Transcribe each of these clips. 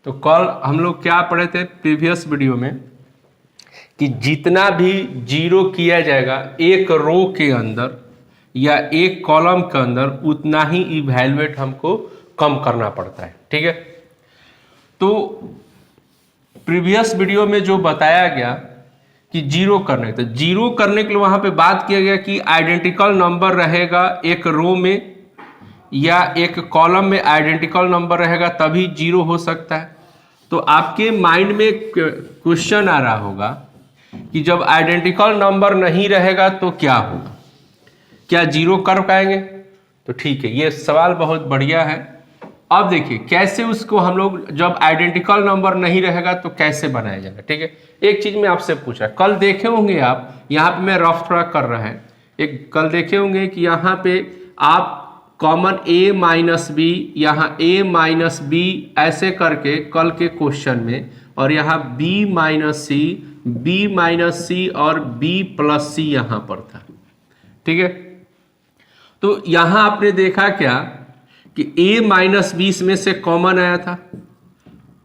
तो कल हम लोग क्या पढ़े थे प्रीवियस वीडियो में कि जितना भी जीरो किया जाएगा एक रो के अंदर या एक कॉलम के अंदर उतना ही इवैल्यूएट हमको कम करना पड़ता है। ठीक है, तो प्रीवियस वीडियो में जो बताया गया कि जीरो करने, तो जीरो करने के लिए वहां पे बात किया गया कि आइडेंटिकल नंबर रहेगा एक रो में या एक कॉलम में आइडेंटिकल नंबर रहेगा तभी जीरो हो सकता है। तो आपके माइंड में क्वेश्चन आ रहा होगा कि जब आइडेंटिकल नंबर नहीं रहेगा तो क्या होगा, क्या जीरो कर पाएंगे? तो ठीक है, ये सवाल बहुत बढ़िया है। अब देखिए कैसे उसको हम लोग, जब आइडेंटिकल नंबर नहीं रहेगा तो कैसे बनाया जाएगा। ठीक है, एक चीज मैं आपसे पूछा, कल देखे होंगे आप, यहाँ पे मैं रफ थोड़ा कर रहा है, एक कल देखे होंगे कि यहाँ पे आप कॉमन a माइनस बी, यहाँ a माइनस बी ऐसे करके कल के क्वेश्चन में, और यहाँ b माइनस सी, b माइनस सी और b प्लस सी यहाँ पर था। ठीक है, तो यहाँ आपने देखा क्या कि a माइनस बी इसमें से कॉमन आया था,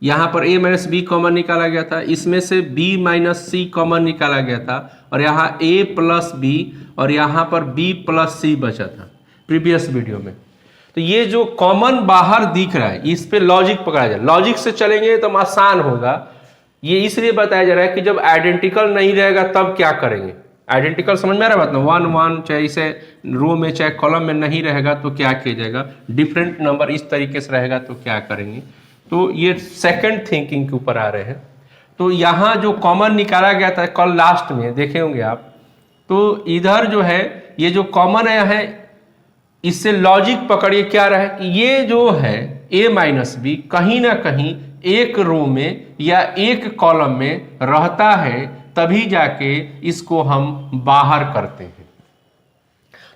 यहाँ पर a माइनस बी कॉमन निकाला गया था, इसमें से b माइनस सी कॉमन निकाला गया था, और यहाँ a प्लस बी और यहाँ पर b प्लस सी बचा था प्रीवियस वीडियो में। तो ये जो कॉमन बाहर दिख रहा है इस पे लॉजिक पकड़ा जाए, लॉजिक से चलेंगे तो आसान होगा। ये इसलिए बताया जा रहा है कि जब आइडेंटिकल नहीं रहेगा तब क्या करेंगे। आइडेंटिकल समझ में आ रहा है मतलब वन वन, चाहे इसे रो में चाहे कॉलम में नहीं रहेगा तो क्या किया जाएगा, डिफरेंट नंबर इस तरीके से रहेगा तो क्या करेंगे। तो ये सेकंड थिंकिंग के ऊपर आ रहे हैं। तो यहाँ जो कॉमन निकाला गया था कल लास्ट में देखे होंगे आप, तो इधर जो है ये जो कॉमन आया है इससे लॉजिक पकड़िए क्या रहा है कि ये जो है a माइनस बी कहीं ना कहीं एक रो में या एक कॉलम में रहता है तभी जाके इसको हम बाहर करते हैं।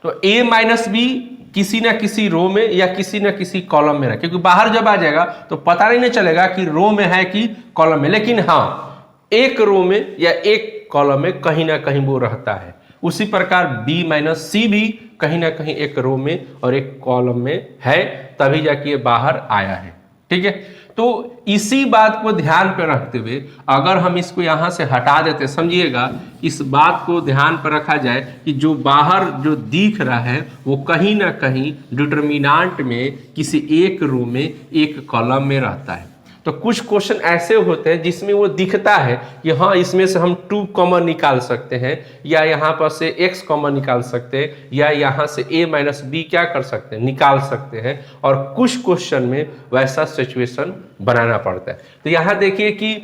तो a माइनस बी किसी ना किसी रो में या किसी ना किसी कॉलम में रहे, क्योंकि बाहर जब आ जाएगा तो पता नहीं चलेगा कि रो में है कि कॉलम में, लेकिन हाँ एक रो में या एक कॉलम में कहीं ना कहीं वो रहता है। उसी प्रकार b माइनस सी भी कहीं ना कहीं एक रो में और एक कॉलम में है तभी जाके ये बाहर आया है। ठीक है, तो इसी बात को ध्यान पर रखते हुए अगर हम इसको यहां से हटा देते, समझिएगा इस बात को ध्यान पर रखा जाए कि जो बाहर जो दिख रहा है वो कहीं ना कहीं डिटर्मिनेंट में किसी एक रो में एक कॉलम में रहता है। तो कुछ क्वेश्चन ऐसे होते हैं जिसमें वो दिखता है कि हाँ इसमें से हम 2 कॉमन निकाल सकते हैं, या यहाँ पर से x कॉमन निकाल सकते हैं, या यहाँ से a माइनस बी क्या कर सकते हैं, निकाल सकते हैं। और कुछ क्वेश्चन में वैसा सिचुएशन बनाना पड़ता है। तो यहाँ देखिए कि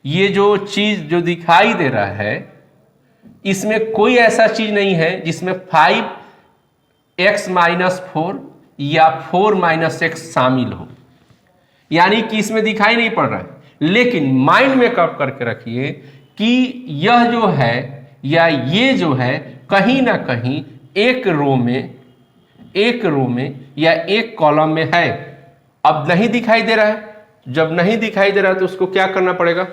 ये जो चीज जो दिखाई दे रहा है इसमें कोई ऐसा चीज नहीं है जिसमें 5x माइनस 4 या 4 माइनस x शामिल हो, यानी कि इसमें दिखाई नहीं पड़ रहा है। लेकिन माइंड में कब करके रखिए कि यह जो है या ये जो है कहीं ना कहीं एक रो में या एक कॉलम में है। अब नहीं दिखाई दे रहा है, जब नहीं दिखाई दे रहा है तो उसको क्या करना पड़ेगा,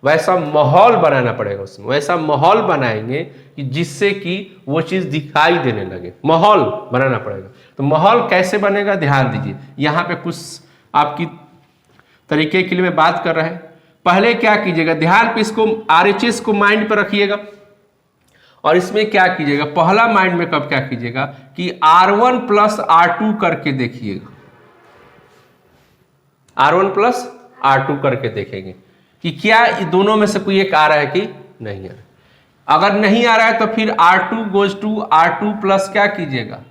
वैसा माहौल बनाना पड़ेगा, उसमें वैसा माहौल बनाएंगे कि जिससे कि वो चीज दिखाई देने लगे, माहौल बनाना पड़ेगा। तो माहौल कैसे बनेगा ध्यान दीजिए, यहाँ पे कुछ आपकी तरीके के लिए मैं बात कर रहा है। पहले क्या कीजिएगा, ध्यान पे इसको RHS को माइंड पर रखिएगा, और इसमें क्या कीजिएगा, पहला माइंड में कब क्या कीजिएगा कि R1 प्लस R2 करके देखिएगा, R1 प्लस R2 करके देखेंगे कि क्या दोनों में से कोई एक आ रहा है कि नहीं आ रहा। अगर नहीं आ रहा है तो फिर R2 goes to R2 plus क्या कीजिएगा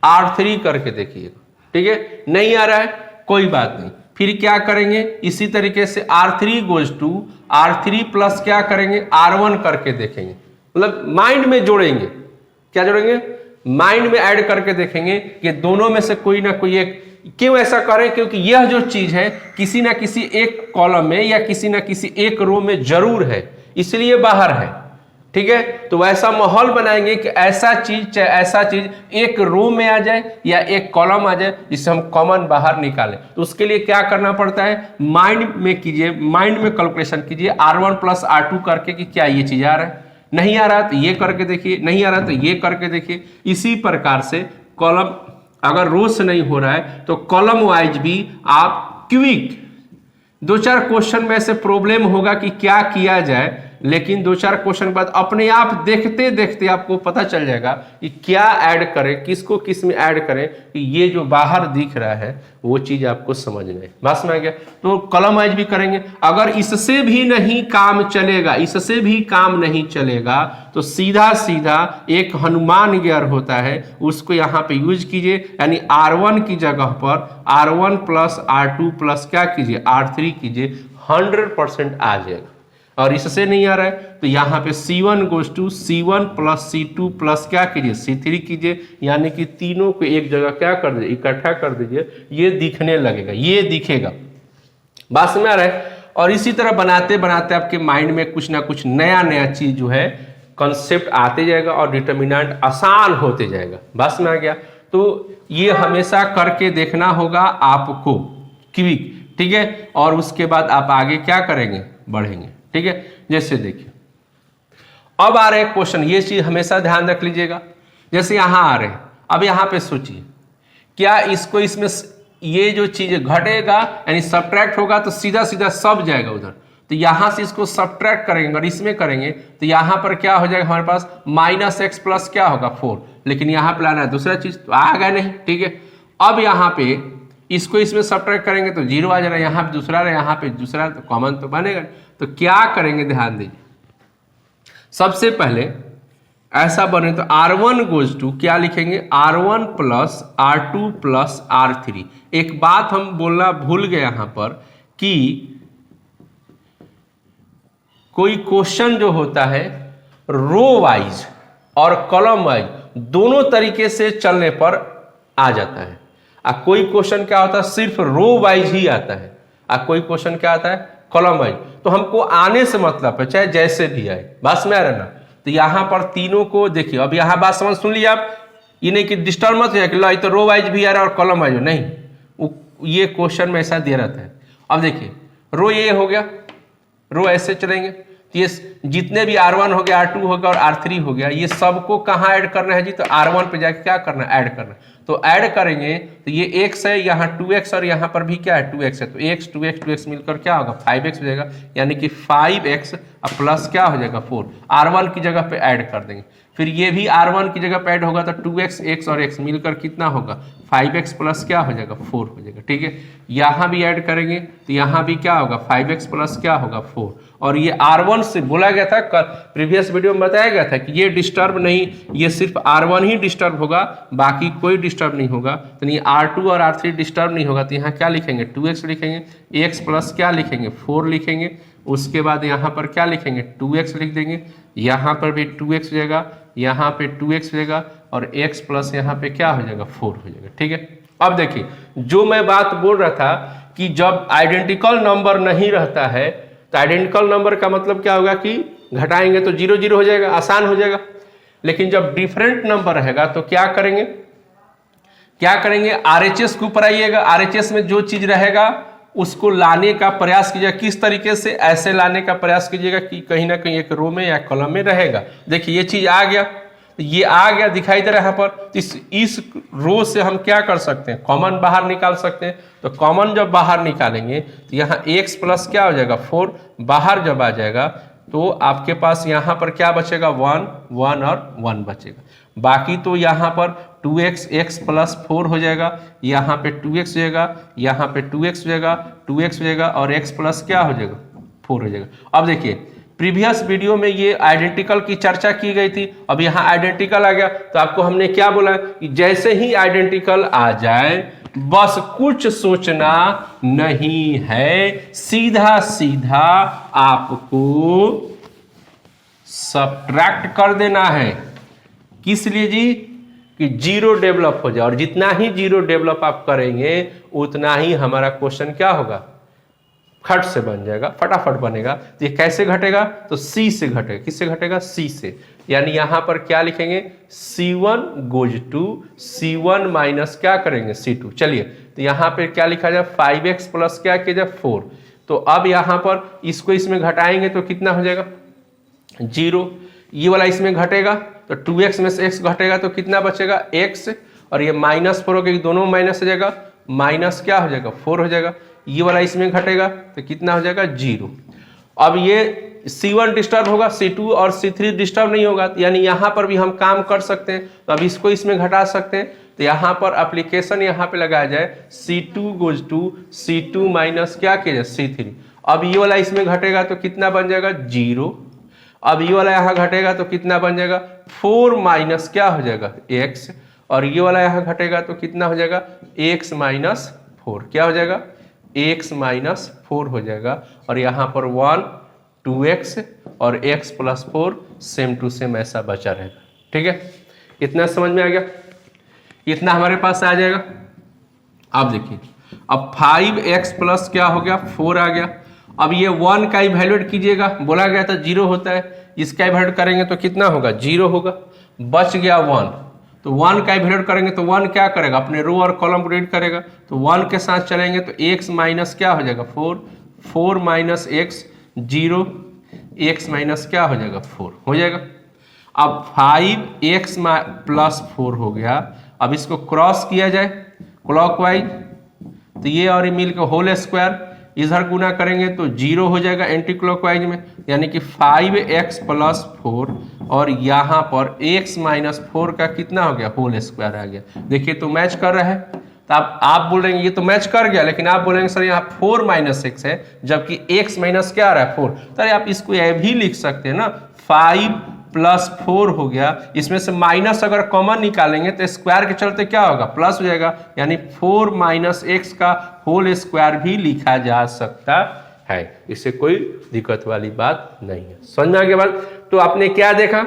R3 करके देखिएगा। ठीक है, नहीं आ रहा है कोई बात नहीं, फिर क्या करेंगे इसी तरीके से R3 goes to R3 plus क्या करेंगे R1 करके देखेंगे। मतलब माइंड में जोड़ेंगे, क्या जोड़ेंगे, माइंड में ऐड करके देखेंगे कि दोनों में से कोई ना कोई एक। क्यों ऐसा करें, क्योंकि यह जो चीज है किसी ना किसी एक कॉलम में या किसी ना किसी एक रो में जरूर है, इसलिए बाहर है। ठीक है, तो वैसा माहौल बनाएंगे कि ऐसा चीज एक रो में आ जाए या एक कॉलम आ जाए जिससे हम कॉमन बाहर निकालें। तो उसके लिए क्या करना पड़ता है, माइंड में कीजिए, माइंड में कैलकुलेशन कीजिए R1 प्लस R2 करके कि क्या ये चीज आ रहा है, नहीं आ रहा तो ये करके देखिए, नहीं आ रहा तो ये करके देखिए। इसी प्रकार से कॉलम अगर रो से नहीं हो रहा है तो कॉलम वाइज भी आप क्विक दो चार क्वेश्चन में ऐसे प्रॉब्लम होगा कि क्या किया जाए, लेकिन दो चार क्वेश्चन के बाद अपने आप देखते देखते आपको पता चल जाएगा कि क्या ऐड करें, किसको किस में ऐड करें, कि ये जो बाहर दिख रहा है वो चीज आपको समझ में बस में आ गया। तो कॉलम वाइज भी करेंगे। अगर इससे भी नहीं काम चलेगा, इससे भी काम नहीं चलेगा, तो सीधा सीधा एक हनुमान गियर होता है, उसको यहाँ पे यूज कीजिए। यानी R1 की जगह पर R1 प्लस R2 प्लस क्या कीजिए, R3 कीजिए, 100% आ जाएगा। और इससे नहीं आ रहा है तो यहाँ पे C1 goes to C1 plus C2 plus क्या कीजिए, C3 कीजिए। यानी कि तीनों को एक जगह क्या कर दीजिए, इकट्ठा कर दीजिए, ये दिखने लगेगा, ये दिखेगा। बात समझ आ रहा है। और इसी तरह बनाते बनाते आपके माइंड में कुछ ना कुछ नया नया चीज जो है कॉन्सेप्ट आते जाएगा और डिटर्मिनेंट आसान होते जाएगा। बस में आ गया। तो ये हमेशा करके देखना होगा आपको क्विक, ठीक है। और उसके बाद आप आगे क्या करेंगे, बढ़ेंगे, ठीक है। जैसे देखिए अब आ रहे क्वेश्चन, ये चीज हमेशा ध्यान रख लीजिएगा। जैसे यहां आ रहे हैं, अब यहां पे सोचिए क्या इसको इसमें ये जो चीज घटेगा यानी सब्ट्रैक्ट होगा तो सीधा सीधा सब जाएगा उधर। तो यहां से इसको सब्ट्रैक्ट करेंगे और इसमें करेंगे तो यहां पर क्या हो जाएगा हमारे पास -x प्लस क्या होगा 4। लेकिन यहां पे लाना है दूसरा चीज, तो आ गया नहीं, ठीक है। अब यहां पे इसको इसमें सब्ट्रैक्ट करेंगे तो 0 आ जाएगा, यहाँ पे दूसरा रहे, यहाँ पे दूसरा, तो कॉमन तो बनेगा। तो क्या करेंगे ध्यान दीजिए। सबसे पहले ऐसा बने तो R1 गोज टू क्या लिखेंगे, R1 plus R2 plus R3। एक बात हम बोलना भूल गए यहां पर कि कोई क्वेश्चन जो होता है रो वाइज और कॉलम वाइज दोनों तरीके से चलने पर आ जाता है। कोई क्वेश्चन क्या होता है सिर्फ रो वाइज ही आता है, कोई क्वेश्चन क्या आता है कॉलम वाइज। तो हमको आने से मतलब है चाहे जैसे भी आए, बस में आ रहा ना। तो यहां पर तीनों को देखिए। अब यहां बात समझ सुन लिया आप, ये नहीं कि डिस्टर्ब मत हो कि तो रो वाइज भी आ रहा है और कॉलम वाइज नहीं, ये क्वेश्चन में ऐसा दे रहता है। अब देखिए रो ये हो गया, रो ऐसे चलेंगे, ये जितने भी R1 हो गया, R2 हो गया और R3 हो गया, ये सबको कहाँ ऐड करना है जी, तो R1 पे जाके क्या करना है, ऐड करना है। तो ऐड करेंगे तो ये x है, यहाँ 2x और यहाँ पर भी क्या है 2x है, तो x 2x 2x मिलकर क्या होगा 5x हो जाएगा। यानी कि 5x प्लस क्या हो जाएगा 4, R1 की जगह पे ऐड कर देंगे। फिर ये भी R1 की जगह पे ऐड होगा तो 2x x और x मिलकर कितना होगा 5x प्लस क्या हो जाएगा 4 हो जाएगा, ठीक है। यहाँ भी ऐड करेंगे तो यहाँ भी क्या होगा 5x प्लस क्या होगा 4। और ये R1 से बोला गया था, प्रीवियस वीडियो में बताया गया था कि ये डिस्टर्ब नहीं, ये सिर्फ R1 ही डिस्टर्ब होगा, बाकी कोई डिस्टर्ब नहीं होगा। तो ये R2 और R3 डिस्टर्ब नहीं होगा। तो यहाँ क्या लिखेंगे 2x लिखेंगे, x प्लस क्या लिखेंगे 4 लिखेंगे। उसके बाद यहाँ पर क्या लिखेंगे 2x लिख देंगे, यहाँ पर भी 2x हो जाएगा, यहाँ पे 2x हो जाएगा और x प्लस यहाँ पे क्या हो जाएगा 4 हो जाएगा, ठीक है। अब देखिए जो मैं बात बोल रहा था कि जब आइडेंटिकल नंबर नहीं रहता है तो आइडेंटिकल नंबर का मतलब क्या होगा कि घटाएंगे तो 0 0 हो जाएगा, आसान हो जाएगा। लेकिन जब डिफरेंट नंबर रहेगा तो क्या करेंगे, RHS के ऊपर आइएगा। RHS में जो चीज रहेगा उसको लाने का प्रयास कीजिएगा। किस तरीके से, ऐसे लाने का प्रयास कीजिएगा कि कहीं ना कहीं एक रो में या कॉलम में रहेगा। देखिए ये चीज आ गया, ये आ गया दिखाई दे रहा है यहाँ पर। इस रो से हम क्या कर सकते हैं, कॉमन बाहर निकाल सकते हैं। तो कॉमन जब बाहर निकालेंगे तो यहाँ x प्लस क्या हो जाएगा 4 बाहर जब आ जाएगा तो आपके पास यहाँ पर क्या बचेगा 1 1 और 1 बचेगा। बाकी तो यहाँ पर 2x x प्लस 4 हो जाएगा, यहाँ पे 2x हो जाएगा, यहाँ पे 2x हो जाएगा, 2x हो जाएगा और x प्लस क्या हो जाएगा 4 हो जाएगा। अब देखिए प्रीवियस वीडियो में ये आइडेंटिकल की चर्चा की गई थी, अब यहाँ आइडेंटिकल आ गया। तो आपको हमने क्या बोला कि जैसे ही आइडेंटिकल आ जाए बस कुछ सोचना नहीं है, सीधा सीधा आपको सब्ट्रैक्ट कर देना है। किस लिए जी, कि 0 डेवलप हो जाए। और जितना ही 0 डेवलप आप करेंगे उतना ही हमारा क्वेश्चन क्या होगा, खट से बन जाएगा, फटाफट बनेगा। तो ये कैसे घटेगा, तो C से घटेगा। किससे घटेगा, C से। यानी यहां पर क्या लिखेंगे C1 goes to C1 minus क्या करेंगे C2। चलिए तो यहां पर क्या लिखा जाए 5x प्लस क्या किया जाए 4। तो अब यहां पर इसको इसमें घटाएंगे तो कितना हो जाएगा 0। ये वाला इसमें घटेगा तो 2x में से x घटेगा तो कितना बचेगा x, और ये -4 हो गया, दोनों माइनस हो जाएगा, माइनस क्या हो जाएगा 4 हो जाएगा। ये वाला इसमें घटेगा तो कितना हो जाएगा 0। अब ये C1 डिस्टर्ब होगा, C2 और C3 डिस्टर्ब नहीं होगा, यानी यहाँ पर भी हम काम कर सकते हैं। तो अब इसको इसमें घटा सकते हैं, तो यहाँ पर एप्लीकेशन यहाँ पे लगाया जाए C2 goes to C2 minus क्या किया जाए C3। अब ये वाला इसमें घटेगा तो कितना बन जाएगा 0। अब ये वाला यहाँ घटेगा तो कितना बन जाएगा 4 माइनस क्या हो जाएगा x, और ये वाला यहाँ घटेगा तो कितना हो जाएगा x माइनस 4, क्या हो जाएगा x माइनस 4 हो जाएगा। और यहाँ पर 1 2x और x प्लस 4 सेम टू सेम ऐसा बचा रहेगा। ठीक है, इतना समझ में आ गया, इतना हमारे पास आ जाएगा। अब देखिए, अब 5x प्लस क्या हो गया 4 आ गया। अब ये 1 का इवैल्यूएट कीजिएगा, बोला गया था 0 होता है, इसका इवैल्यूएट करेंगे तो कितना होगा 0 होगा, बच गया 1। तो 1 का इवैल्यूएट करेंगे तो 1 क्या करेगा अपने रो और कॉलम को रीड करेगा, तो 1 के साथ चलेंगे तो x माइनस क्या हो जाएगा 4, 4 माइनस x 0, x माइनस क्या हो जाएगा 4 हो जाएगा। अब 5x प्लस 4 हो गया। अब इसको क्रॉस किया जाए क्लॉकवाइज, तो ये और ये मिल के होल स्क्वायर, इधर गुना करेंगे तो 0 हो जाएगा एंटी क्लॉकवाइज में, यानी कि 5x प्लस 4 और यहाँ पर x माइनस 4 का कितना हो गया होल स्क्वायर आ गया। देखिए तो मैच कर रहा है, तो आप बोल रहे हैं ये तो मैच कर गया, लेकिन आप बोलेंगे सर यहाँ 4 माइनस x है जबकि x माइनस क्या आ रहा है 4। तो आप इसको यह भी लिख सकते हैं ना, 5 प्लस 4 हो गया, इसमें से माइनस अगर कॉमन निकालेंगे तो स्क्वायर के चलते क्या होगा प्लस हो जाएगा, यानी 4 माइनस x का होल स्क्वायर भी लिखा जा सकता है। इससे कोई दिक्कत वाली बात नहीं है। समझ में आ गया बात। तो आपने क्या देखा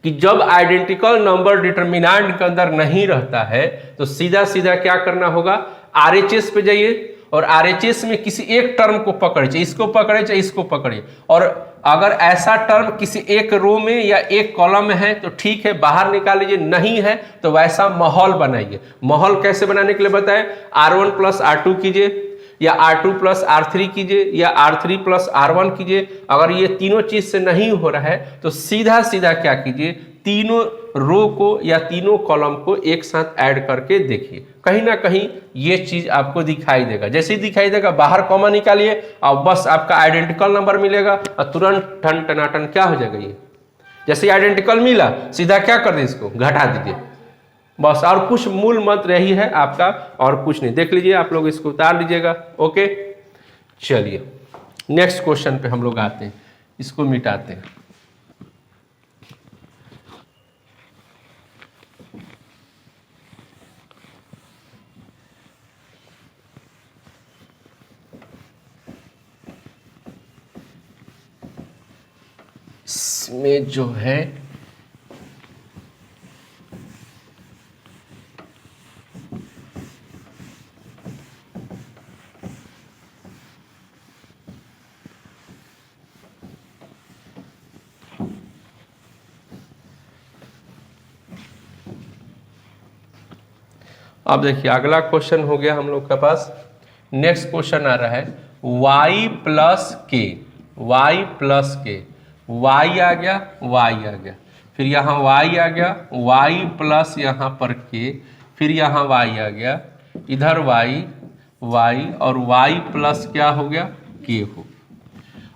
कि जब आइडेंटिकल नंबर डिटरमिनेंट के अंदर नहीं रहता है तो सीधा सीधा क्या करना होगा, RHS पे जाइए और RHS में किसी एक टर्म को पकड़े, चाहे इसको पकड़े चाहे इसको पकड़िए, और अगर ऐसा टर्म किसी एक रो में या एक कॉलम में है तो ठीक है बाहर निकाल लीजिए, नहीं है तो वैसा माहौल बनाइए। माहौल कैसे बनाने के लिए बताएं, R1 प्लस R2 कीजिए, या R2 प्लस R3 कीजिए, या R3 प्लस R1 कीजिए। अगर ये तीनों चीज से नहीं हो रहा है तो सीधा सीधा क्या कीजिए, तीनों रो को या तीनों कॉलम को एक साथ ऐड करके देखिए, कहीं ना कहीं ये चीज आपको दिखाई देगा। जैसे ही दिखाई देगा बाहर कॉमन निकालिए और बस आपका आइडेंटिकल नंबर मिलेगा और तुरंत ठन टनाटन क्या हो जाएगा, ये जैसे आइडेंटिकल मिला सीधा क्या कर दे इसको घटा दीजिए बस। और कुछ मूल मंत्र यही है आपका, और कुछ नहीं। देख लीजिए आप लोग, इसको उतार लीजिएगा। ओके, चलिए नेक्स्ट क्वेश्चन पे हम लोग आते हैं, इसको मिटाते हैं। इसमें जो है अब देखिए अगला क्वेश्चन हो गया हम लोग के पास। नेक्स्ट क्वेश्चन आ रहा है y प्लस के, y प्लस के, y आ गया, y आ गया, फिर यहाँ y आ गया, y प्लस यहाँ पर k, फिर यहाँ y आ गया, इधर y, y और y प्लस क्या हो गया k हो।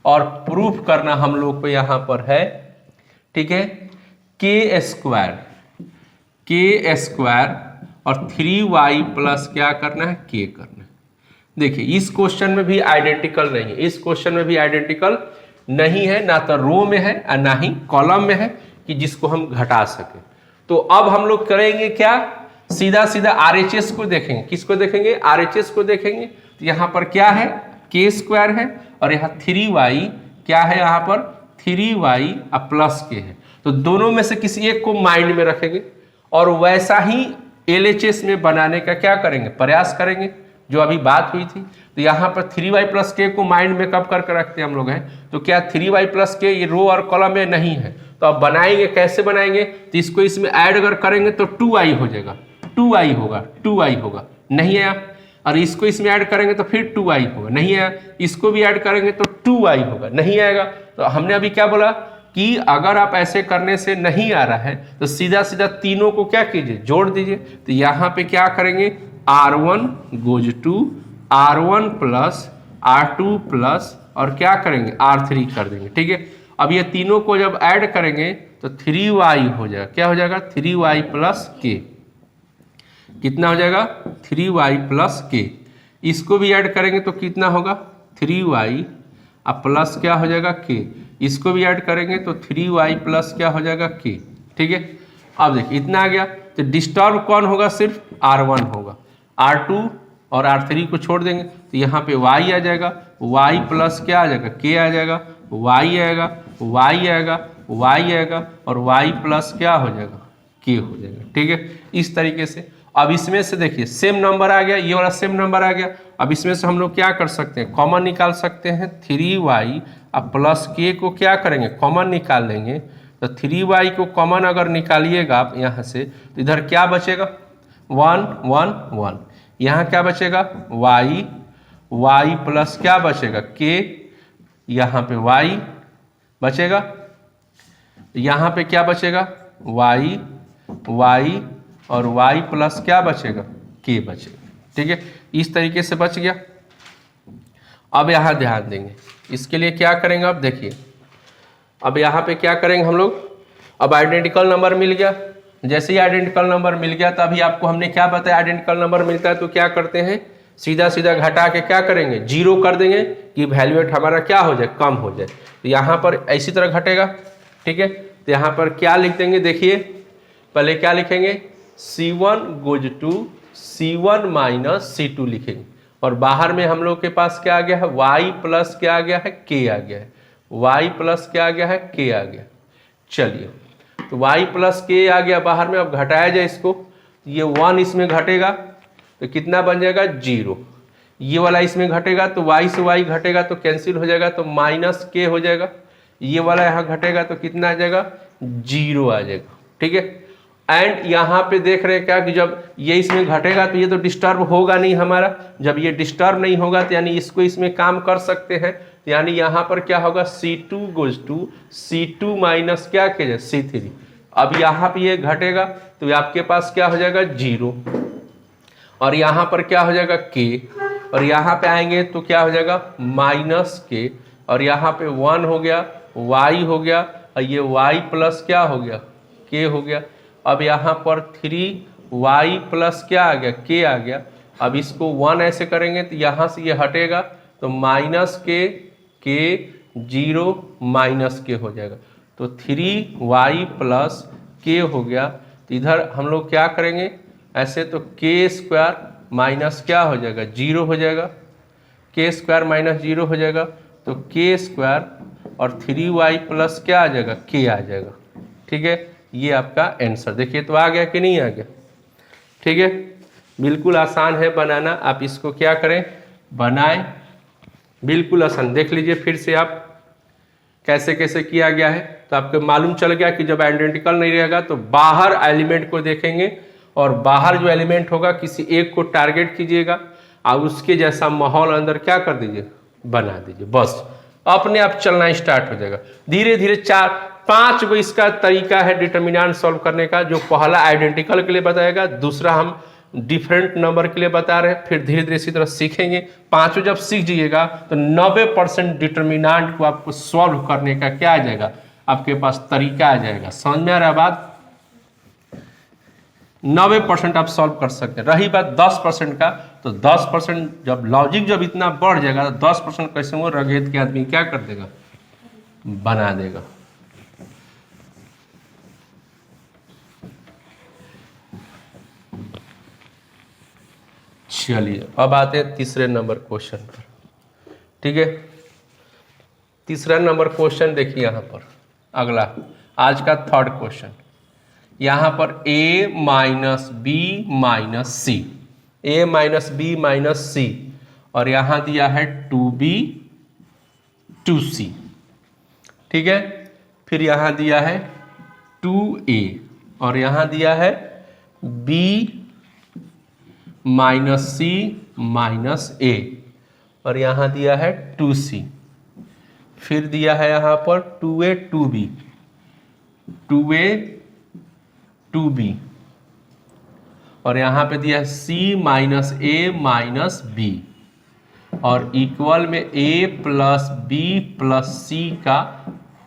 और प्रूफ करना हम लोग को यहाँ पर है, ठीक है, k स्क्वायर और 3y प्लस क्या करना है k करना है। देखिए इस क्वेश्चन में भी आइडेंटिकल नहीं है, इस क्वेश्चन में भी आइडेंटिकल नहीं है, ना तो रो में है और ना ही कॉलम में है कि जिसको हम घटा सके। तो अब हम लोग करेंगे क्या, सीधा सीधा RHS को देखेंगे। किसको देखेंगे, RHS को देखेंगे। तो यहाँ पर क्या है k स्क्वायर है और यहाँ 3y क्या है, यहाँ पर 3y प्लस k है। तो दोनों में से किसी एक को माइंड में रखेंगे और वैसा ही LHS में बनाने का क्या करेंगे, प्रयास करेंगे जो अभी बात हुई थी। तो यहाँ पर 3y प्लस k को माइंड में कब करके रखते हैं हम लोग हैं, तो क्या 3y प्लस k ये रो और कॉलम में नहीं है। तो अब बनाएंगे, कैसे बनाएंगे, तो इसको इसमें ऐड अगर करेंगे तो 2y हो जाएगा, 2y होगा, 2y होगा, नहीं आया। और इसको इसमें ऐड करेंगे तो फिर 2y होगा, नहीं आया। इसको भी ऐड करेंगे तो 2y होगा, नहीं आएगा। तो हमने अभी क्या बोला कि अगर आप ऐसे करने से नहीं आ रहा है तो सीधा सीधा तीनों को क्या कीजिए, जोड़ दीजिए। तो यहाँ पे क्या करेंगे, R1 goes to R1 plus R2 plus और क्या करेंगे R3 कर देंगे। ठीक है, अब ये तीनों को जब ऐड करेंगे तो 3y हो जाएगा। क्या हो जाएगा 3y प्लस k। कितना हो जाएगा 3y प्लस k। इसको भी ऐड करेंगे तो कितना होगा 3y अब प्लस क्या हो जाएगा k। इसको भी ऐड करेंगे तो 3y प्लस क्या हो जाएगा k। ठीक है, अब देखिए इतना आ गया। तो डिस्टर्ब कौन होगा सिर्फ R1 होगा, R2 और R3 को छोड़ देंगे तो यहाँ पे y आ जाएगा, y प्लस क्या आ जाएगा k आ जाएगा, y आएगा, y आएगा, y आएगा और y प्लस क्या हो जाएगा k हो जाएगा। ठीक है, इस तरीके से। अब इसमें से देखिए सेम नंबर आ गया, ये वाला सेम नंबर आ गया। अब इसमें से हम लोग क्या कर सकते हैं, कॉमन निकाल सकते हैं 3y। अब प्लस k को क्या करेंगे कॉमन निकाल लेंगे। तो 3y को कॉमन अगर निकालिएगा आप यहाँ से तो इधर क्या बचेगा 1 1 1। यहाँ क्या बचेगा y प्लस क्या बचेगा k, यहाँ पे y बचेगा, यहाँ पे क्या बचेगा y और y प्लस क्या बचेगा k बचेगा। ठीक है, इस तरीके से बच गया। अब यहाँ ध्यान देंगे, इसके लिए क्या करेंगे अब देखिए, अब यहाँ पे क्या करेंगे हम लोग, अब आइडेंटिकल नंबर मिल गया। जैसे ही आइडेंटिकल नंबर मिल गया तो अभी आपको हमने क्या बताया, आइडेंटिकल नंबर मिलता है तो क्या करते हैं सीधा सीधा घटा के क्या करेंगे 0 कर देंगे कि वैल्यूएट हमारा क्या हो जाए कम हो जाए। तो यहाँ पर इसी तरह घटेगा। ठीक है, तो यहाँ पर क्या लिख देंगे देखिए, पहले क्या लिखेंगे C1 goes to C1 minus C2 लिखेंगे और बाहर में हम लोग के पास क्या आ गया है y प्लस क्या आ गया है k आ गया है, y प्लस क्या आ गया है k आ गया। चलिए तो y प्लस k आ गया बाहर में। अब घटाया जाए इसको, ये 1 इसमें घटेगा तो कितना बन जाएगा 0। ये वाला इसमें घटेगा तो y से y घटेगा तो कैंसिल हो जाएगा तो माइनस k हो जाएगा। ये वाला यहाँ घटेगा तो कितना आ जाएगा 0 आ जाएगा। ठीक है, एंड यहाँ पे देख रहे हैं क्या कि जब ये इसमें घटेगा तो ये तो डिस्टर्ब होगा नहीं हमारा। जब ये डिस्टर्ब नहीं होगा तो यानी इसको इसमें काम कर सकते हैं। यानी यहाँ पर क्या होगा C2 goes to C2 minus क्या किया जाए C3। अब यहाँ पे ये घटेगा तो आपके पास क्या हो जाएगा 0 और यहाँ पर क्या हो जाएगा k और यहाँ पे आएंगे तो क्या हो जाएगा माइनस k और यहाँ पे 1 हो गया, y हो गया और ये y प्लस क्या हो गया k हो गया। अब यहाँ पर 3y प्लस क्या आ गया k आ गया। अब इसको 1 ऐसे करेंगे तो यहाँ से ये हटेगा तो माइनस k 0 माइनस k हो जाएगा तो 3y प्लस k हो गया। तो इधर हम लोग क्या करेंगे ऐसे तो k स्क्वायर माइनस क्या हो जाएगा 0 हो जाएगा, k स्क्वायर माइनस 0 हो जाएगा तो k स्क्वायर और 3y प्लस क्या आ जाएगा k आ जाएगा। ठीक है, ये आपका आंसर देखिए तो आ गया कि नहीं आ गया। ठीक है, बिल्कुल आसान है बनाना। आप इसको क्या करें बनाएं, बिल्कुल आसान। देख लीजिए फिर से आप कैसे कैसे किया गया है तो आपको मालूम चल गया कि जब आइडेंटिकल नहीं रहेगा तो बाहर एलिमेंट को देखेंगे और बाहर जो एलिमेंट होगा किसी एक को टारगेट कीजिएगा और उसके जैसा माहौल अंदर क्या कर दीजिए बना दीजिए, बस अपने आप चलना स्टार्ट हो जाएगा। धीरे धीरे 4-5 गो इसका तरीका है डिटर्मिनेंट सॉल्व करने का। जो पहला आइडेंटिकल के लिए बताएगा, दूसरा हम डिफरेंट नंबर के लिए बता रहे हैं, फिर धीरे धीरे इसी तरह सीखेंगे। पांचों जब सीख जाइएगा तो 90% डिटर्मिनेंट को आपको सॉल्व करने का क्या आ जाएगा आपके पास तरीका आ जाएगा। समझ में आ रहा है बात, 90% आप सॉल्व कर सकते हैं। रही बात 10% का तो 10% जब लॉजिक जब इतना बढ़ जाएगा तो 10% कैसे वो रगेद के आदमी क्या कर देगा बना देगा। चलिए अब आते हैं तीसरे नंबर क्वेश्चन पर। ठीक है, तीसरा नंबर क्वेश्चन देखिए यहाँ पर अगला आज का थर्ड क्वेश्चन। यहाँ पर a minus B minus C, a minus B minus C और यहाँ दिया है 2b 2c। ठीक है, फिर यहाँ दिया है 2a और यहाँ दिया है b minus C minus a और यहाँ दिया है 2c। फिर दिया है यहाँ पर 2a 2b 2a 2b और यहाँ पे दिया है c minus a minus b और इक्वल में a प्लस बी प्लस सी का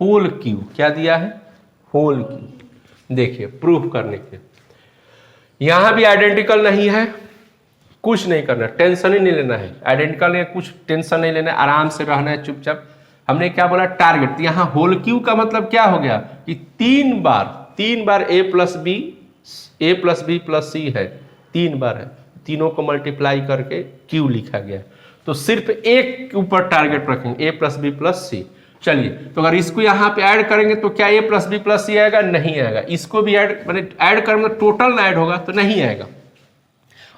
होल क्यूब, क्या दिया है, होल क्यूब। देखिए प्रूफ करने के, यहां भी आइडेंटिकल नहीं है, कुछ नहीं करना, टेंशन ही नहीं लेना है, आइडेंटिकल है, कुछ टेंशन नहीं लेना है, आराम से रहना है चुपचाप। हमने क्या बोला, टारगेट। यहाँ होल क्यू का मतलब क्या हो गया कि तीन बार a प्लस बी प्लस सी है, 3 बार है, तीनों को मल्टीप्लाई करके क्यू लिखा गया। तो सिर्फ एक के ऊपर टारगेट रखेंगे, a प्लस बी प्लस सी। चलिए, तो अगर इसको यहाँ पे ऐड करेंगे तो क्या a प्लस बी प्लस सी आएगा, नहीं आएगा। इसको भी ऐड मैंने ऐड करेंगे तो टोटल ना ऐड होगा, तो नहीं आएगा।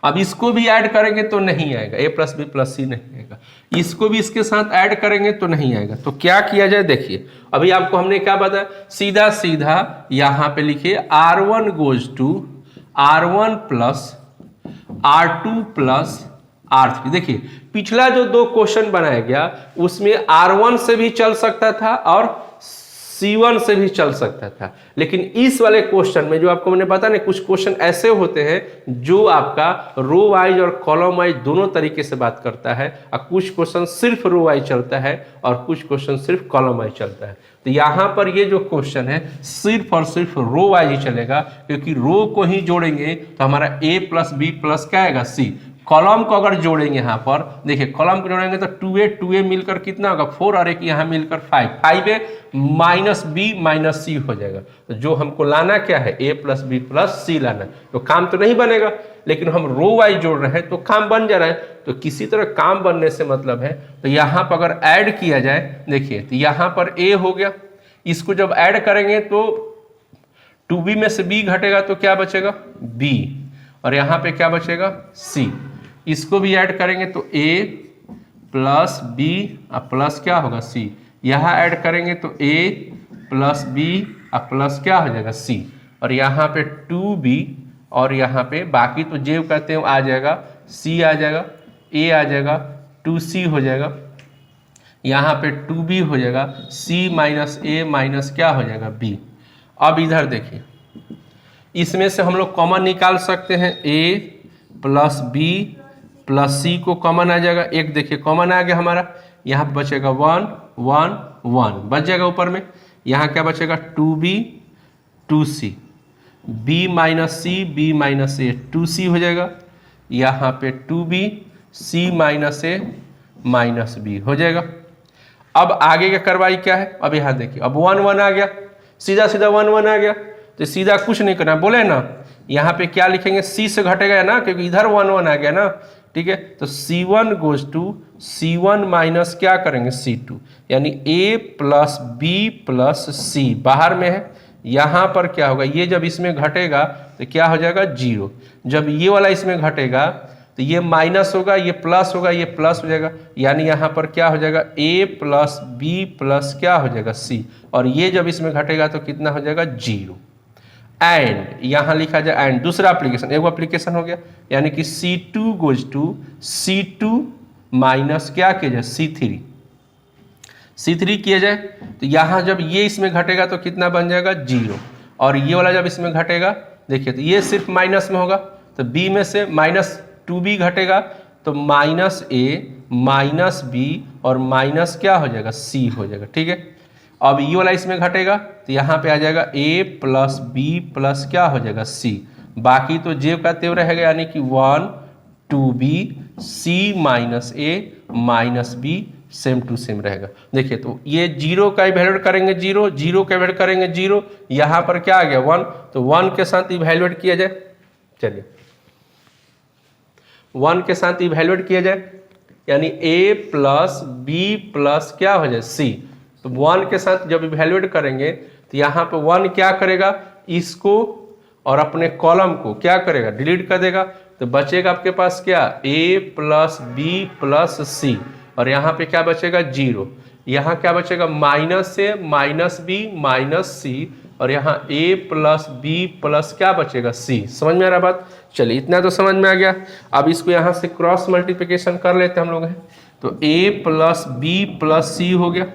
अब इसको भी ऐड करेंगे तो नहीं आएगा, a प्लस बी प्लस सी नहीं आएगा। इसको भी इसके साथ ऐड करेंगे तो नहीं आएगा। तो क्या किया जाए, देखिए अभी आपको हमने क्या बताया, सीधा सीधा यहाँ पे लिखिए R1 goes to R1 plus R2 plus R3। देखिए पिछला जो 2 क्वेश्चन बनाया गया उसमें R1 से भी चल सकता था और C1 से भी चल सकता था, लेकिन इस वाले क्वेश्चन में जो आपको मैंने बताया ना, कुछ क्वेश्चन ऐसे होते हैं जो आपका रो वाइज और कॉलम वाइज दोनों तरीके से बात करता है, और कुछ क्वेश्चन सिर्फ रो वाइज चलता है और कुछ क्वेश्चन सिर्फ कॉलम वाइज चलता है। तो यहाँ पर ये जो क्वेश्चन है सिर्फ और सिर्फ रो वाइज ही चलेगा, क्योंकि रो को ही जोड़ेंगे तो हमारा a प्लस बी प्लस क्या आएगा, सी। कॉलम को अगर जोड़ेंगे यहाँ पर, देखिए कॉलम को जोड़ेंगे तो 2a मिलकर कितना होगा, 4, और एक यहाँ मिलकर 5a माइनस बी माइनस सी हो जाएगा। तो जो हमको लाना क्या है, a प्लस बी प्लस सी लाना। तो काम तो नहीं बनेगा, लेकिन हम रो वाइज जोड़ रहे हैं तो काम बन जा रहा है। तो किसी तरह काम बनने से मतलब है, तो यहाँ पर अगर ऐड किया जाए, देखिए तो यहाँ पर a हो गया, इसको जब ऐड करेंगे तो 2b में से b घटेगा तो क्या बचेगा, b, और यहाँ पे क्या बचेगा, c। इसको भी ऐड करेंगे तो a प्लस बी प्लस क्या होगा, c। यहाँ ऐड करेंगे तो a प्लस बी प्लस क्या हो जाएगा, c, और यहाँ पे 2b, और यहाँ पे बाकी तो जो कहते हैं आ जाएगा, c आ जाएगा, a आ जाएगा, 2c हो जाएगा, यहाँ पे 2b हो जाएगा, c माइनस a माइनस क्या हो जाएगा, b। अब इधर देखिए, इसमें से हम लोग कॉमन निकाल सकते हैं, a प्लस बी प्लस सी को कॉमन आ जाएगा, एक देखिए कॉमन आ गया हमारा, यहाँ पे बचेगा 1 1 1 बच जाएगा ऊपर में। यहाँ क्या बचेगा, 2b 2c, b माइनस सी b माइनस ए 2c हो जाएगा, यहाँ पे 2b c माइनस ए माइनस बी हो जाएगा। अब आगे का कार्रवाई क्या है, अब यहाँ देखिए, अब 1 1 आ गया, सीधा सीधा 1 1 आ गया, तो सीधा कुछ नहीं करना, बोले ना यहाँ पे क्या लिखेंगे, c से घटेगा ना, क्योंकि इधर 1 1 आ गया ना, ठीक है। तो C1 goes to C1 minus क्या करेंगे, C2, यानी a प्लस बी प्लस सी बाहर में है। यहाँ पर क्या होगा, ये जब इसमें घटेगा तो क्या हो जाएगा, 0। जब ये वाला इसमें घटेगा तो ये माइनस होगा, ये प्लस होगा, ये प्लस हो जाएगा, यानी यहाँ पर क्या हो जाएगा, a प्लस बी प्लस क्या हो जाएगा, c, और ये जब इसमें घटेगा तो कितना हो जाएगा, 0। एंड यहाँ लिखा जाए एंड, दूसरा एप्लीकेशन, एक एप्लीकेशन हो गया, यानी कि C2 goes to C2 minus क्या किया जाए, C3 किया जाए, तो यहाँ जब ये इसमें घटेगा तो कितना बन जाएगा, 0, और ये वाला जब इसमें घटेगा, देखिए तो ये सिर्फ माइनस में होगा, तो b में से माइनस 2b घटेगा तो माइनस a माइनस b और माइनस क्या हो जाएगा, c हो जाएगा, ठीक है। अब ये वाला इसमें घटेगा तो यहाँ पे आ जाएगा a प्लस बी प्लस क्या हो जाएगा, c, बाकी तो जेब का तेव रहेगा, यानी कि 1 2b c minus a minus b same to same रहेगा। देखिए तो ये 0 का इवैल्यूएट करेंगे 0, 0 का इवैल्यूएट करेंगे 0, यहाँ पर क्या आ गया 1, तो 1 के साथ इवैल्यूएट किया जाए, चलिए 1 के साथ इवैल्यूएट किया जाए, यानी a प्लस बी प्लस क्या हो जाए, c। तो 1 के साथ जब इवैल्यूएट करेंगे तो यहाँ पे 1 क्या करेगा, इसको और अपने कॉलम को क्या करेगा, डिलीट कर देगा, तो बचेगा आपके पास क्या, a प्लस बी प्लस सी, और यहाँ पे क्या बचेगा, 0। यहाँ क्या बचेगा, माइनस ए माइनस बी माइनस सी, और यहाँ a प्लस बी प्लस क्या बचेगा, c। समझ में आ रहा बात, चलिए इतना तो समझ में आ गया। अब इसको यहाँ से क्रॉस मल्टीप्लिकेशन कर लेते हैं हम लोग हैं, तो a प्लस बी प्लस सी हो गया।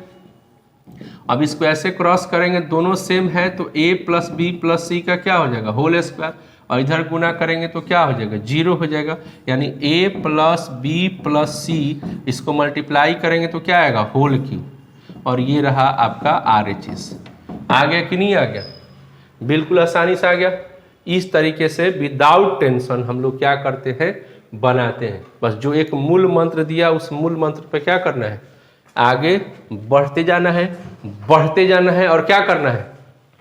अब इसको ऐसे क्रॉस करेंगे, दोनों सेम है, तो a प्लस बी प्लस सी का क्या हो जाएगा, होल स्क्वायर, और इधर गुना करेंगे तो क्या हो जाएगा, 0 हो जाएगा। यानी a प्लस बी प्लस सी, इसको मल्टीप्लाई करेंगे तो क्या आएगा, होल क्यूब। और ये रहा आपका RHS। आ गया कि नहीं आ गया, बिल्कुल आसानी से आ गया। इस तरीके से विदाउट टेंशन हम लोग क्या करते हैं, बनाते हैं। बस जो एक मूल मंत्र दिया उस मूल मंत्र पे क्या करना है, आगे बढ़ते जाना है, बढ़ते जाना है, और क्या करना है,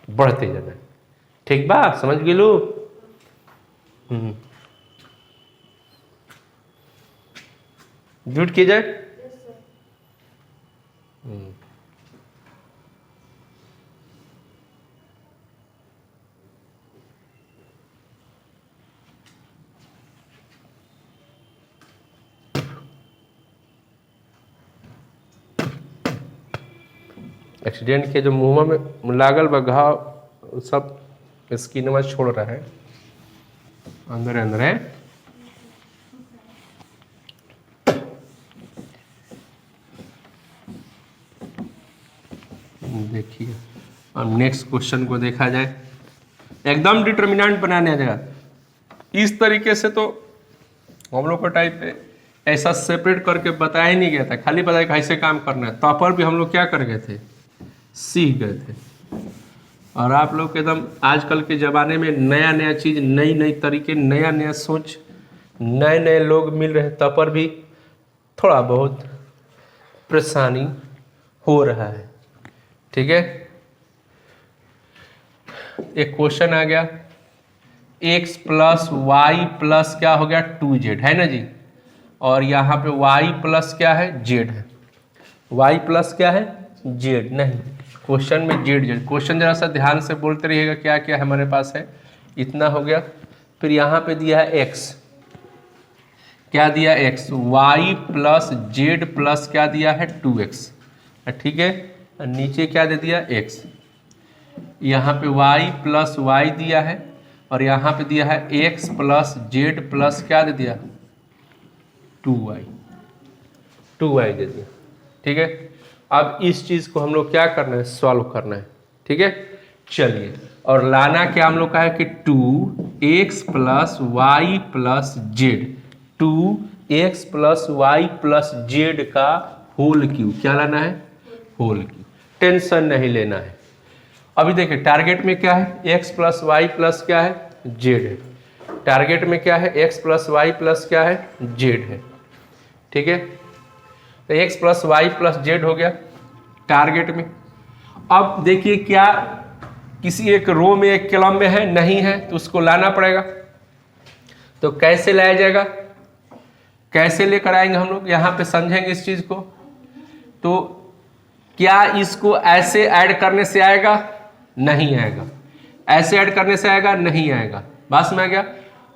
बढ़ते जाना है। ठीक बा, समझ गए लो। जुट किए जाए। एक्सीडेंट के जो मुंह में लागल बा घाव सब स्किन में छोड़ रहा है, अंदर अंदर है। देखिए अब नेक्स्ट क्वेश्चन को देखा जाए। एकदम डिटर्मिनेंट बनाने जाएगा। इस तरीके से तो हम लोग को टाइप पे ऐसा सेपरेट करके बताया ही नहीं गया था, खाली बताया कैसे काम करना है। तो पर भी हम लोग क्या कर गए थे, सीख गए थे। और आप लोग के एकदम आजकल के ज़माने में नया नया चीज़, नई नई तरीके, नया नया सोच, नए नए लोग मिल रहे हैं, तब पर भी थोड़ा बहुत परेशानी हो रहा है। ठीक है, एक क्वेश्चन आ गया, x प्लस वाई प्लस क्या हो गया 2z, है ना जी। और यहाँ पे y प्लस क्या है, z है। y प्लस क्या है, z नहीं, क्वेश्चन में z। क्वेश्चन जरा सा ध्यान से बोलते रहिएगा क्या क्या हमारे पास है। इतना हो गया, फिर यहाँ पे दिया है x, क्या दिया x, y plus z plus क्या दिया है 2x, ठीक है। नीचे क्या दे दिया x, यहाँ पे y प्लस वाई दिया है, और यहाँ पे दिया है x प्लस z प्लस क्या दे दिया 2y दे दिया। ठीक है, अब इस चीज़ को हम लोग क्या करना है, सॉल्व करना है। ठीक है, चलिए। और लाना क्या हम लोग का है कि 2x plus Y plus Z, 2x plus Y plus Z का होल क्यूब, क्या लाना है, होल क्यूब। टेंशन नहीं लेना है। अभी देखिए टारगेट में क्या है, x प्लस वाई प्लस क्या है, z है। टारगेट में क्या है, x प्लस वाई प्लस क्या है, z है। ठीक है, तो x plus Y plus z हो गया टारगेट में। अब देखिए क्या किसी एक रो में एक कॉलम में है, नहीं है, तो उसको लाना पड़ेगा। तो कैसे लाया जाएगा, कैसे लेकर आएंगे हम लोग, यहाँ पे समझेंगे इस चीज को। तो क्या इसको ऐसे ऐड करने से आएगा, नहीं आएगा। ऐसे ऐड करने से आएगा, नहीं आएगा। बात में आ गया।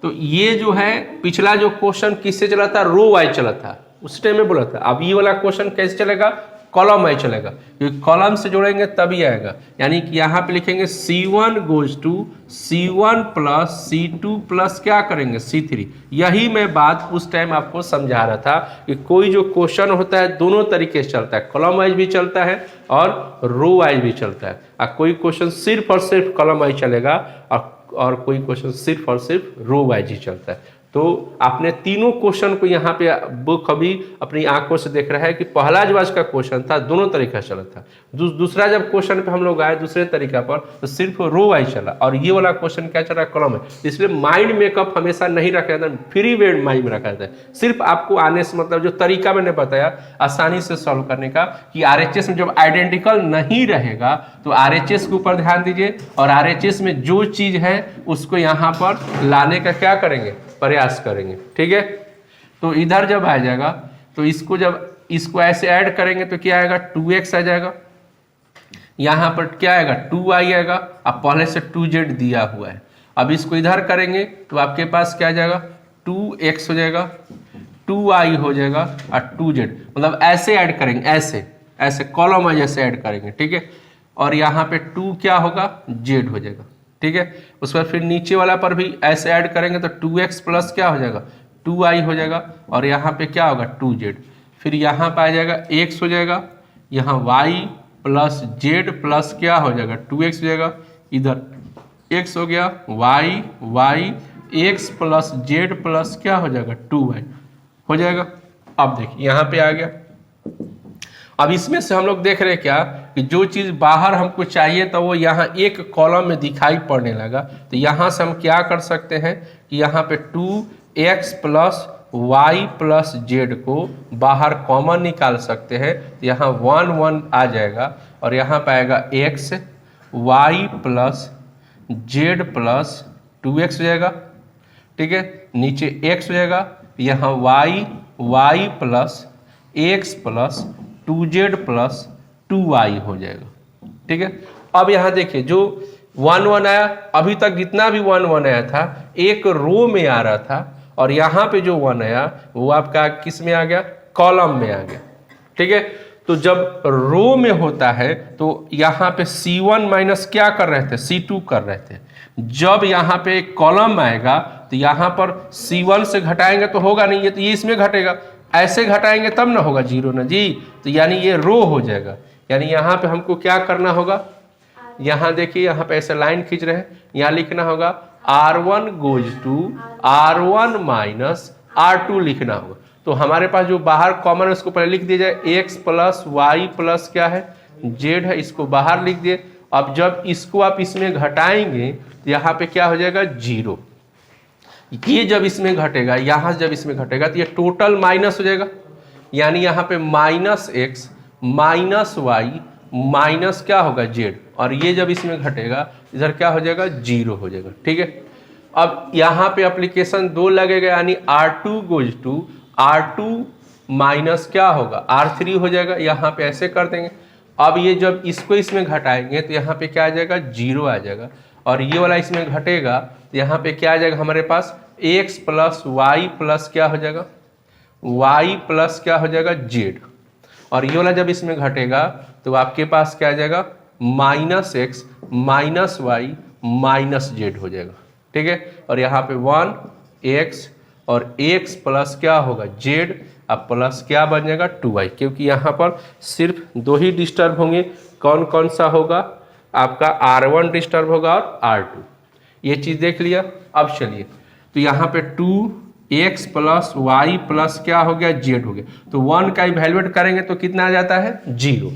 तो ये जो है पिछला जो क्वेश्चन किससे चला था, रो वाइज चला था, उस टाइम में बोला था। अब ये वाला क्वेश्चन कैसे चलेगा, कॉलम वाइज चलेगा, क्योंकि कॉलम से जोड़ेंगे तभी आएगा। यानी कि यहाँ पे लिखेंगे C1 goes to C1 plus C2 plus क्या करेंगे C3। यही मैं बात उस टाइम आपको समझा रहा था कि कोई जो क्वेश्चन होता है दोनों तरीके से चलता है, कॉलम वाइज भी चलता है और रो वाइज भी चलता है। और कोई क्वेश्चन सिर्फ और सिर्फ कॉलम वाइज चलेगा और कोई क्वेश्चन सिर्फ और सिर्फ रो वाइज ही चलता है। तो आपने तीनों क्वेश्चन को यहाँ पे बुक अभी अपनी आंखों से देख रहा है कि पहला जो आज का क्वेश्चन था दोनों तरीका चला था। दूसरा जब क्वेश्चन पे हम लोग आए दूसरे तरीका पर तो सिर्फ रो वाइज चला, और ये वाला क्वेश्चन क्या चल रहा है, कॉलम है। इसलिए माइंड मेकअप हमेशा नहीं रखा जाता, फ्री वेड माइंड में रखा जाता है। सिर्फ आपको आने से मतलब जो तरीका मैंने बताया आसानी से सॉल्व करने का, कि RHS में जब आइडेंटिकल नहीं रहेगा तो RHS के ऊपर ध्यान दीजिए, और RHS में जो चीज है उसको यहाँ पर लाने का क्या करेंगे, प्रयास करेंगे। ठीक है, तो इधर जब आ जाएगा तो इसको जब इसको ऐसे ऐड करेंगे तो क्या आएगा, 2x आ जाएगा। यहां पर क्या आएगा, 2y आएगा। अब पहले से 2z दिया हुआ है। अब इसको इधर करेंगे तो आपके पास क्या आ जाएगा, 2x हो जाएगा, 2y हो जाएगा और 2z। मतलब ऐसे ऐड करेंगे, ऐसे ऐसे कॉलम वाइज ऐसे ऐड करेंगे। ठीक है, और यहाँ पे 2 क्या होगा, z हो जाएगा। ठीक है, उस पर फिर नीचे वाला पर भी ऐसे ऐड करेंगे तो 2x प्लस क्या हो जाएगा, 2y हो जाएगा, और यहाँ पे क्या होगा 2z। फिर यहाँ पे आ जाएगा x हो जाएगा, यहाँ y प्लस z प्लस क्या हो जाएगा 2x हो जाएगा। इधर x हो गया y x plus Z plus क्या हो जाएगा 2y हो जाएगा। अब देखिए यहाँ पे आ गया। अब इसमें से हम लोग देख रहे हैं क्या कि जो चीज़ बाहर हमको चाहिए तो वो यहाँ एक कॉलम में दिखाई पड़ने लगा, तो यहाँ से हम क्या कर सकते हैं कि यहाँ पे 2x plus Y plus Z को बाहर कॉमन निकाल सकते हैं। तो यहाँ 1 1 आ जाएगा और यहाँ पे आएगा x Y plus Z plus 2x हो जाएगा, ठीक है। नीचे x हो जाएगा, यहाँ Y plus x plus 2z plus 2y हो जाएगा, ठीक है। अब यहाँ देखिए जो 1 1 आया, अभी तक जितना भी 1 1 आया था एक रो में आ रहा था, और यहाँ पे जो 1 आया वो आपका किस में आ गया, कॉलम में आ गया, ठीक है। तो जब रो में होता है तो यहाँ पे C1 माइनस क्या कर रहे थे, C2 कर रहे थे। जब यहाँ पे एक कॉलम आएगा तो यहाँ पर C1 से घटाएंगे तो होगा नहीं, ये तो ये इसमें घटेगा, ऐसे घटाएंगे तब ना होगा जीरो ना जी, तो यानी ये रो हो जाएगा। यानी यहाँ पे हमको क्या करना होगा, यहाँ देखिए यहाँ पे ऐसे लाइन खींच रहे हैं, यहाँ लिखना होगा R1 goes to R1 minus R2 लिखना होगा। तो हमारे पास जो बाहर कॉमन है उसको पहले लिख दिया जाए, x प्लस वाई प्लस क्या है z है, इसको बाहर लिख दिए। अब जब इसको आप इसमें घटाएंगे तो यहाँ पे क्या हो जाएगा, जीरो। ये जब इसमें घटेगा, यहाँ जब इसमें घटेगा तो ये टोटल माइनस हो जाएगा, यानी यहाँ पे minus X minus Y minus क्या होगा जेड, और ये जब इसमें घटेगा इधर क्या हो जाएगा, जीरो हो जाएगा, ठीक है। अब यहाँ पे एप्लीकेशन 2 लगेगा, यानी R2 goes to R2 minus क्या होगा R3 हो जाएगा, यहाँ पे ऐसे कर देंगे। अब ये जब इसको इसमें घटाएंगे तो यहाँ पे क्या आ जाएगा, जीरो आ जाएगा, और ये वाला इसमें घटेगा तो यहाँ पे क्या आ जाएगा हमारे पास, x प्लस वाई प्लस क्या हो जाएगा, y प्लस क्या हो जाएगा जेड, और ये वाला जब इसमें घटेगा तो आपके पास क्या आ जाएगा, minus X minus Y minus Z हो जाएगा, ठीक है। और यहाँ पे 1x और x प्लस क्या होगा जेड, अब प्लस क्या बन जाएगा 2y, क्योंकि यहाँ पर सिर्फ 2 ही डिस्टर्ब होंगे। कौन कौन सा होगा, आपका R1 डिस्टर्ब होगा और R2, ये चीज़ देख लिया। अब चलिए तो यहाँ पे 2x प्लस वाई प्लस क्या हो गया, जेड हो गया, तो 1 का इवैल्यूएट करेंगे तो कितना आ जाता है, 0।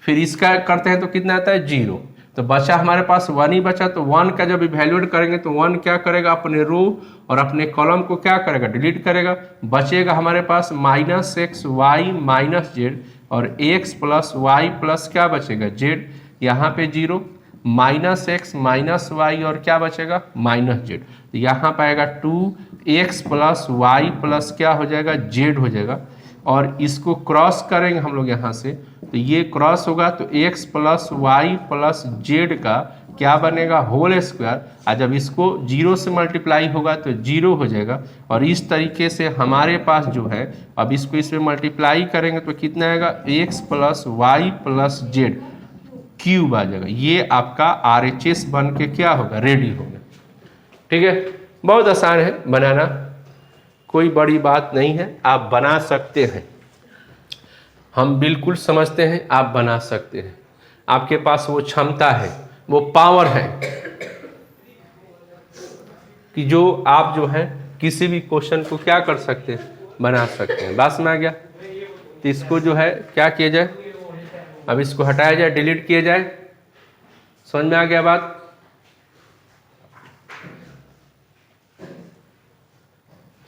फिर इसका करते हैं तो कितना आता है, 0। तो बचा हमारे पास 1 ही बचा, तो 1 का जब इवैल्यूएट करेंगे तो 1 क्या करेगा, अपने रो और अपने कॉलम को क्या करेगा, डिलीट करेगा। बचेगा हमारे पास minus x Y minus Z, और x प्लस वाई प्लस क्या बचेगा जेड, यहाँ पे 0 माइनस एक्स माइनस वाई और क्या बचेगा माइनस जेड, तो यहाँ पाएगा 2x प्लस वाई प्लस क्या हो जाएगा, जेड हो जाएगा। और इसको क्रॉस करेंगे हम लोग यहाँ से, तो ये क्रॉस होगा तो x plus Y plus Z का क्या बनेगा, होल स्क्वायर, और जब इसको 0 से मल्टीप्लाई होगा तो 0 हो जाएगा। और इस तरीके से हमारे पास जो है, अब इसको इसमें मल्टीप्लाई करेंगे तो कितना आएगा, x plus Y plus Z cube आ जाएगा। ये आपका RHS बन के क्या होगा, रेडी होगा, ठीक है। बहुत आसान है बनाना, कोई बड़ी बात नहीं है, आप बना सकते हैं, हम बिल्कुल समझते हैं आप बना सकते हैं, आपके पास वो क्षमता है, वो पावर है कि जो आप जो है किसी भी क्वेश्चन को क्या कर सकते हैं, बना सकते हैं। बात में आ गया, तो इसको जो है क्या किया जाए, अब इसको हटाया जाए, डिलीट किया जाए। समझ में आ गया बात,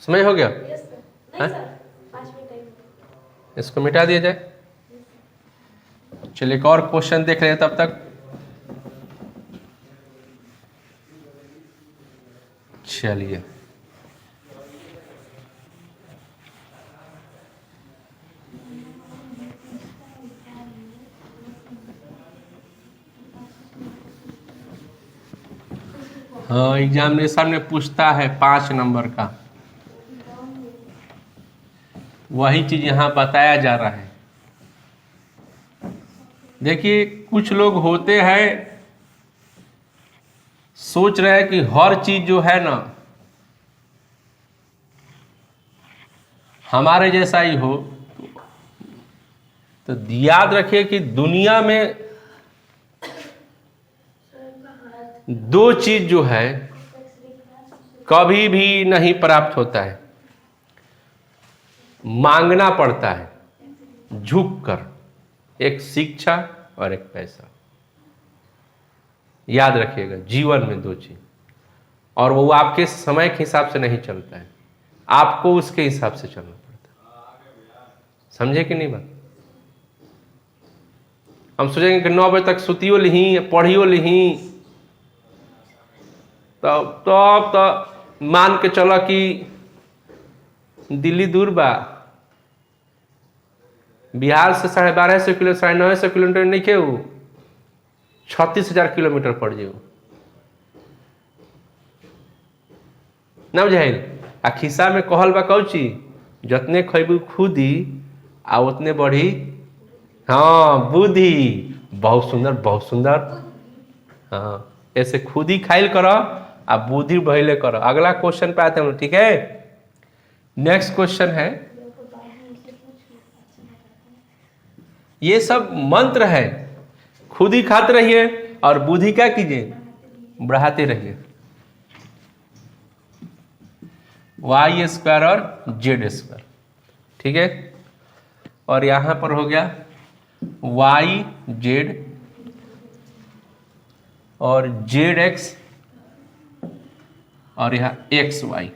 समझ हो गया, इसको मिटा दिया जाए। चलिए एक और क्वेश्चन देख रहे हैं तब तक। चलिए हाँ, एग्जामिनेशन में पूछता है 5 नंबर का, वही चीज यहाँ बताया जा रहा है। देखिए कुछ लोग होते हैं सोच रहे हैं कि हर चीज जो है ना हमारे जैसा ही हो, तो याद रखिए कि दुनिया में दो चीज जो है कभी भी नहीं प्राप्त होता है, मांगना पड़ता है झुक कर, एक शिक्षा और एक पैसा। याद रखिएगा, जीवन में दो चीज, और वो आपके समय के हिसाब से नहीं चलता है, आपको उसके हिसाब से चलना पड़ता है। समझे कि नहीं बात? हम सोचेंगे कि 9 बजे तक सुतियो लिही, पढ़ियो लिही, तब मान के चलो कि दिल्ली दूर बा, बिहार से 1250 किलो 950 किलोमीटर नहीं के, 36,000 किलोमीटर पड़ जाओ ना बुझाइल। आ खिस्सा में कहल बा कौची, जतने खैबू खुदी आ उतने बढ़ी हाँ बुद्धि। बहुत सुंदर, बहुत सुंदर। हाँ, ऐसे खुद ही खाइल करो आ बुद्धि बढ़ले करो। अगला क्वेश्चन पे आते हैं, ठीक है। नेक्स्ट क्वेश्चन है, ये सब मंत्र है, खुद ही खाते रहिए और बुद्धि क्या कीजिए, बढ़ाते रहिए। वाई स्क्वायर और जेड स्क्वायर, ठीक है। और यहां पर हो गया वाई जेड और जेड एक्स और यहाँ एक्स वाई,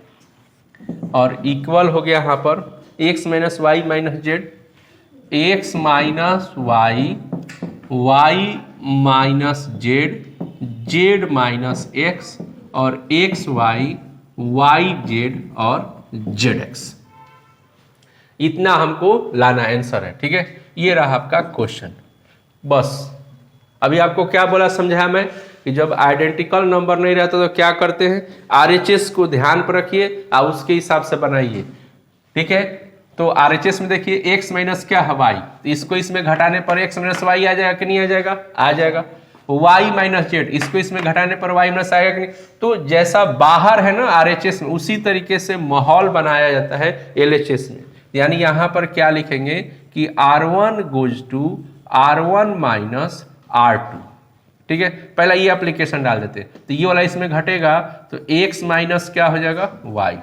और इक्वल हो गया यहाँ पर x minus Y minus z, x minus y, y minus z, z minus x और एक्स वाई, वाई जेड और जेड एक्स। इतना हमको लाना आंसर है, ठीक है। ये रहा आपका क्वेश्चन। बस अभी आपको क्या बोला समझाया मैं कि जब आइडेंटिकल नंबर नहीं रहता तो क्या करते हैं, आरएचएस को ध्यान पर रखिए और उसके हिसाब से बनाइए, ठीक है। तो आरएचएस में देखिए एक्स माइनस क्या है वाई, तो इसको इसमें घटाने पर एक्स माइनस वाई आ जाएगा कि नहीं आ जाएगा, आ जाएगा। वाई माइनस जेड, इसको इसमें घटाने पर वाई माइनस आएगा कि नहीं। तो जैसा बाहर है ना आरएचएस में, उसी तरीके से माहौल बनाया जाता है एलएचएस में। यानी यहां पर क्या लिखेंगे कि R1 goes to R1 minus R2, ठीक है। पहला ये एप्लीकेशन डाल देते हैं, तो ये वाला इसमें घटेगा तो x माइनस क्या हो जाएगा y,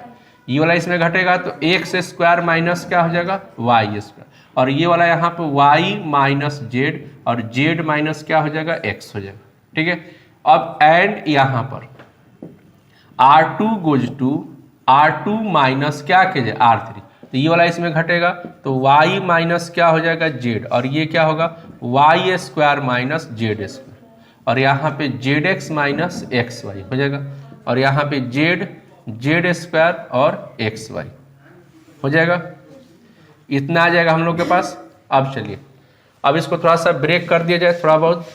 ये वाला इसमें घटेगा तो x स्क्वायर माइनस क्या हो जाएगा y स्क्वायर, और ये वाला यहाँ पे y माइनस जेड और z माइनस क्या हो जाएगा x हो जाएगा, ठीक है। अब एंड यहाँ पर R2 goes to R2 minus क्या कीजिए R3, तो ये वाला इसमें घटेगा तो y माइनस क्या हो जाएगा z, और ये क्या होगा y square minus z square, और यहाँ पे z x minus x y हो जाएगा, और यहाँ पे जेड स्क्वायर और एक्स वाई हो जाएगा। इतना आ जाएगा हम लोग के पास। अब चलिए, अब इसको थोड़ा सा ब्रेक कर दिया जाए थोड़ा बहुत।